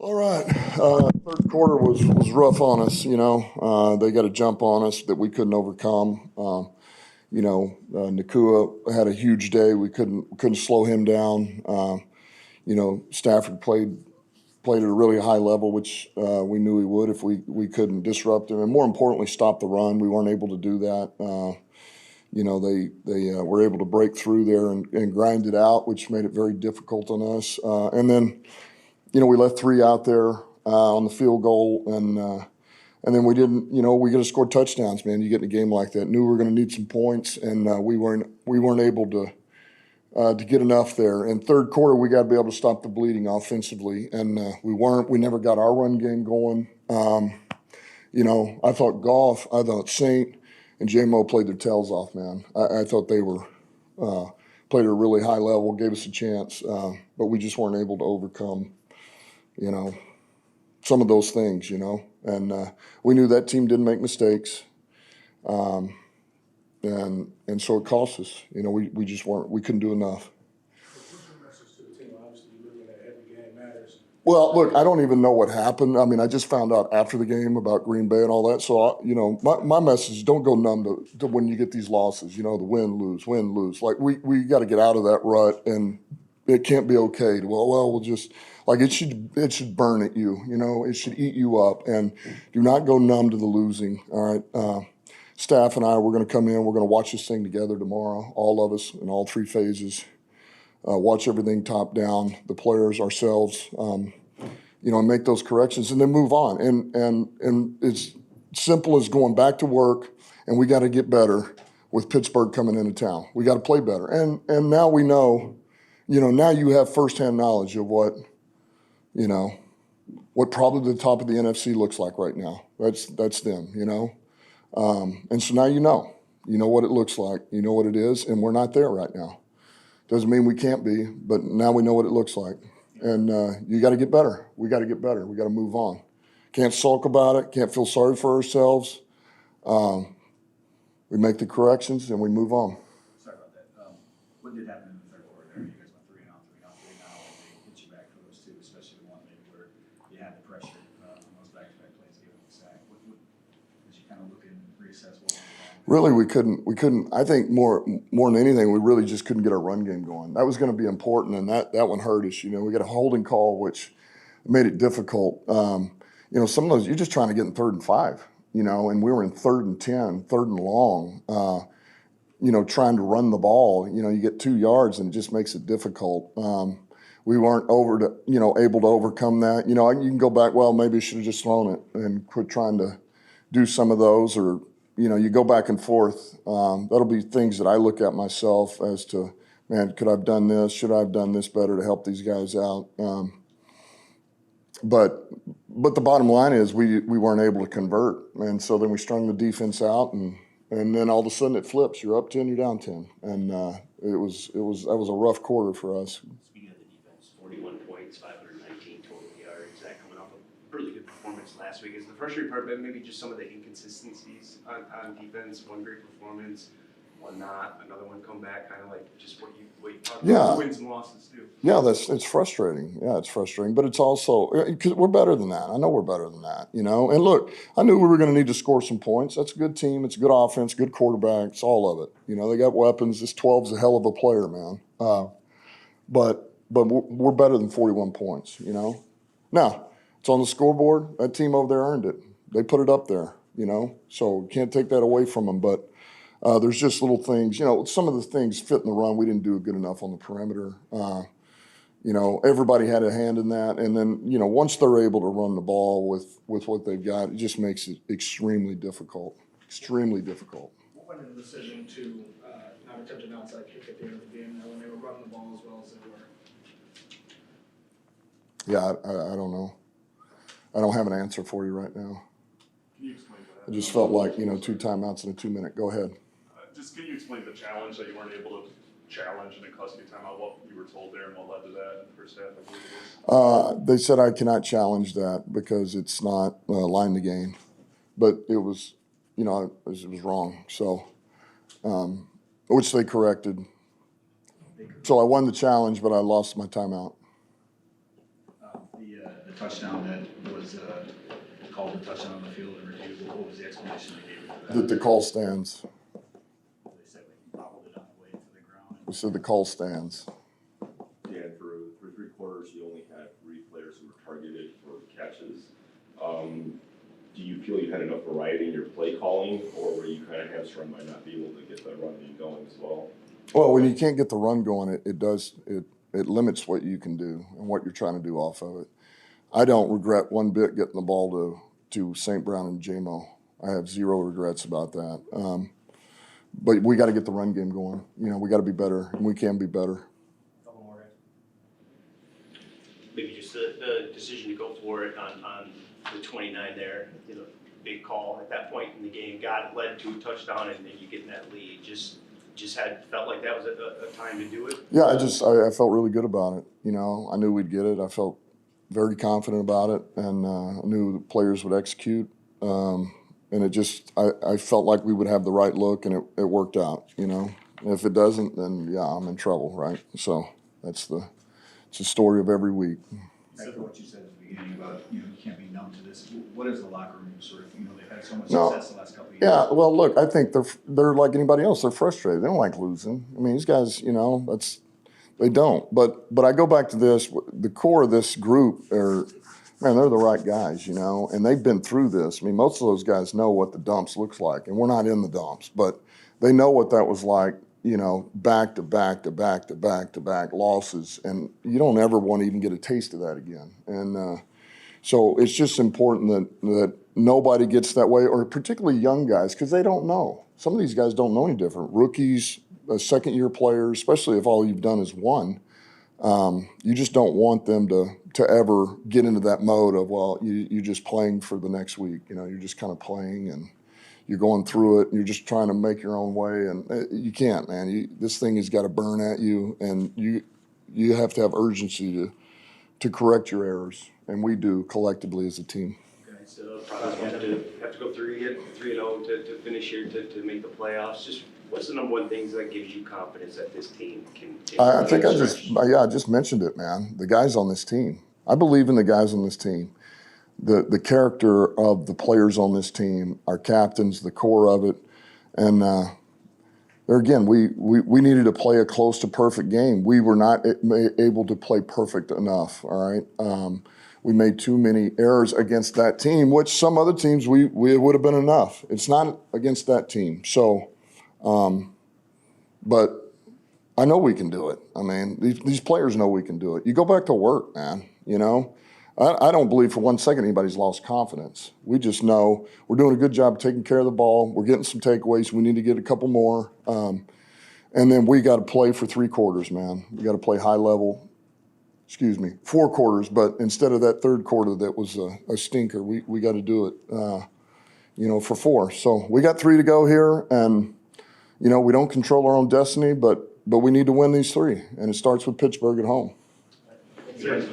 All right. Third quarter was rough on us. They got a jump on us that we couldn't overcome. Nakua had a huge day. We couldn't slow him down. Stafford played at a really high level, which we knew he would if we couldn't disrupt him, and more importantly, stop the run. We weren't able to do that. They were able to break through there and grind it out, which made it very difficult on us. And then we left three out there on the field goal, and then we didn't. We got to score touchdowns, man. You get in a game like that. Knew we were going to need some points, and we weren't able to get enough there. And third quarter, we got to be able to stop the bleeding offensively, and we weren't. We never got our run game going. I thought Saint and JMO played their tails off, man. I thought they were played at a really high level, gave us a chance, but we just weren't able to overcome some of those things, and we knew that team didn't make mistakes, and so it cost us. We just we couldn't do enough. What's your message to the team? Obviously, you're looking at every game matters. Well, look, I don't even know what happened. I mean, I just found out after the game about Green Bay and all that. So, my message is don't go numb to when you get these losses, the win, lose, win, lose. Like, we got to get out of that rut, and it can't be okay to, we'll just, like, it should burn at you, it should eat you up. And do not go numb to the losing, all right? Staff and I, we're going to come in, we're going to watch this thing together tomorrow, all of us in all three phases. Watch everything top down, the players, ourselves, and make those corrections and then move on. And it's simple as going back to work, and we got to get better with Pittsburgh coming into town. We got to play better. And now we know, now you have firsthand knowledge of what probably the top of the NFC looks like right now. That's them, and so now you know what it looks like, you know what it is, and we're not there right now. Doesn't mean we can't be, but now we know what it looks like. And you got to get better. We got to get better. We got to move on. Can't sulk about it. Can't feel sorry for ourselves. We make the corrections and we move on. Sorry about that. What did happen in the third quarter there? You guys went 3 and out, 3 and out, 3 and out. They hit you back for those two, especially the one maybe where you had the pressure on those back-to-back plays, giving the sack. Did you kind of look and reassess what went wrong? Really, we couldn't. I think more than anything, we really just couldn't get our run game going. That was going to be important, and that one hurt us. We got a holding call, which made it difficult. Some of those you're just trying to get in 3rd and 5. And we were in 3rd and 10, 3rd and long. Trying to run the ball. You get 2 yards, and it just makes it difficult. We weren't able to overcome that. You can go back. Well, maybe you should have just thrown it and quit trying to do some of those, or you go back and forth. That'll be things that I look at myself as to, man, could I have done this? Should I have done this better to help these guys out? But the bottom line is we weren't able to convert, and so then we strung the defense out, and then all of a sudden it flips. You're up 10, you're down 10, and that was a rough quarter for us. Speaking of the defense, 41 points, 519 total yards. That coming off a really good performance last week. Is the frustrating part, but maybe just some of the inconsistencies on defense? One great performance, one not, another one come back, kind of like just what you talked about, wins and losses too. Yeah, it's frustrating. Yeah, it's frustrating, but it's also because we're better than that. I know we're better than that, And look, I knew we were going to need to score some points. That's a good team. It's a good offense, good quarterback. It's all of it. They got weapons. This 12's a hell of a player, man. But we're better than 41 points. Now it's on the scoreboard. That team over there earned it. They put it up there. So can't take that away from them, but. There's just little things, some of the things fit in the run. We didn't do good enough on the perimeter. Everybody had a hand in that. And then, once they're able to run the ball with what they've got, it just makes it extremely difficult. Extremely difficult. What went into the decision to not attempt an outside kick at the end of the game when they were running the ball as well as they were? Yeah, I don't know. I don't have an answer for you right now. Can you explain that? I just felt like, 2 timeouts in a 2-minute. Go ahead. Just can you explain the challenge that you weren't able to challenge and it cost you timeout? What you were told there and what led to that in the first half? I believe it was. They said I cannot challenge that because it's not line to gain, but it was, it was wrong. So, which they corrected. So I won the challenge, but I lost my timeout. The the touchdown that was called a touchdown on the field and reviewed. What was the explanation they gave for that? That the call stands. They said we bobbled it on the way to the ground. We said the call stands. Dan, for 3 quarters, you only had 3 players who were targeted for catches. Do you feel you had enough variety in your play calling, or were you kind of hamstrung by not being able to get the run game going as well? Well, when you can't get the run going, it limits what you can do and what you're trying to do off of it. I don't regret one bit getting the ball to St. Brown and JMO. I have 0 regrets about that. But we got to get the run game going. You know, we got to be better, and we can be better. Couple more guys. Maybe just the decision to go for it on the 29 there, you know, big call at that point in the game, led to a touchdown, and then you get in that lead. Just felt like that was a time to do it. Yeah, I felt really good about it. You know, I knew we'd get it. I felt very confident about it, and I knew the players would execute. And I felt like we would have the right look, and it worked out. You know, and if it doesn't, then yeah, I'm in trouble, right? So it's the story of every week. Back to what you said at the beginning about, you can't be numb to this. What is the locker room sort of, they've had so much success the last couple of years. Yeah, well, look, I think they're like anybody else. They're frustrated. They don't like losing. I mean, these guys, they don't. But I go back to this. The core of this group they're the right guys, and they've been through this. I mean, most of those guys know what the dumps looks like, and we're not in the dumps, but they know what that was like. Back to back to back to back to back losses, and you don't ever want to even get a taste of that again. And so it's just important that nobody gets that way, or particularly young guys, because they don't know. Some of these guys don't know any different. Rookies, second-year players, especially if all you've done is one, you just don't want them to ever get into that mode of, well, you're just playing for the next week. You're just kind of playing and you're going through it, and you're just trying to make your own way, and you can't, man. This thing has got to burn at you, and you have to have urgency to correct your errors, and we do collectively as a team. Okay, so probably have to go 3-0 to finish here to make the playoffs. Just what's the number one things that gives you confidence that this team can? I think I just mentioned it, man. The guys on this team. I believe in the guys on this team. The character of the players on this team, our captains, the core of it, and there again, we needed to play a close to perfect game. We were not able to play perfect enough. All right, we made too many errors against that team, which some other teams we would have been enough. It's not against that team. So, but I know we can do it. I mean, these players know we can do it. You go back to work, man. I don't believe for one second anybody's lost confidence. We just know we're doing a good job taking care of the ball. We're getting some takeaways. We need to get a couple more. And then we got to play for 3 quarters, man. We got to play high level. 4 quarters. But instead of that 3rd quarter that was a stinker, we got to do it, for 4. So we got 3 to go here. And, we don't control our own destiny, but we need to win these 3. And it starts with Pittsburgh at home. Yes.